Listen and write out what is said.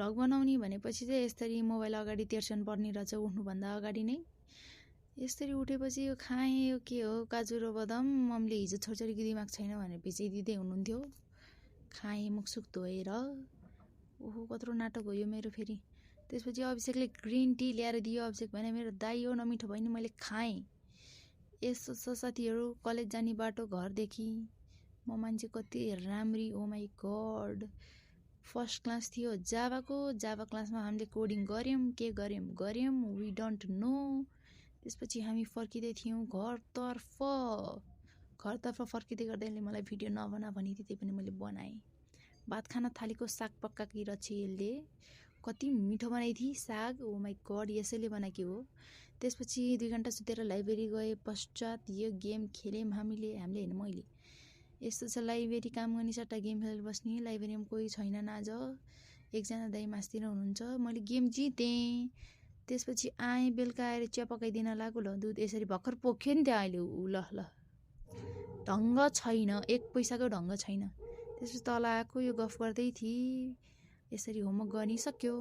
Vlog बनाउने भनेपछि चाहिँ यसरी मोबाइल अगाडि तेर्सन पर्ने रहेछ उठ्नुभन्दा अगाडि नै। यसरी उठेपछि यो खाएँ, यो के हो काजु र बदाम। मम्मीले हिजो छोरछोरीको दिमाग छैन भनेर भिजाइदिँदै हुनुहुन्थ्यो। खाएँ मुखसुख धोएर। ओहो कत्रो नाटक हो यो मेरो फेरि। त्यसपछि अभिषेकले ग्रिन टी ल्याएर दियो। अभिषेक भने मेरो दाई हो नमिठो भयो नि, मैले खाएँ। यसो छ साथीहरू, कलेज जाने बाटो घरदेखि। म मान्छे कति राम्री, ओ माई गड। फर्स्ट क्लास थियो जाभाको। जाभा क्लासमा हामीले कोडिङ गऱ्यौँ, के गऱ्यौँ वी डोन्ट नो। त्यसपछि हामी फर्किँदै थियौँ घरतर्फ फर्किँदै गर्दै मलाई भिडियो नबना भनिदिए, त्यही पनि मैले बनाएँ। भात खान थालेको साग पक्काकी रहेछ यसले। कति मिठो बनाइथी साग, ओ माई गड यसैले बनाएकी हो। त्यसपछि 2 घन्टा सुतेर लाइब्रेरी गए पश्चात यो गेम खेल्यौँ हामीले होइन मैले। यस्तो छ लाइब्रेरी काम गर्ने सट्टा गेम खेलेर बस्ने। लाइब्रेरीमा कोही छैनन् आज। एकजना दाइ मास्तिर हुनुहुन्छ। मैले गेम जितेँ। त्यसपछि आएँ, बेलुका आएर चिया पकाइदिन लाग्यो। ल दुध यसरी भर्खर पोख्यो नि त्यहाँ अहिले ऊ ल ढङ्ग छैन, 1 पैसाको ढङ्ग छैन। त्यसपछि तल आएको यो गफ गर्दै थिएँ। यसरी होमवर्क गरिसक्यो।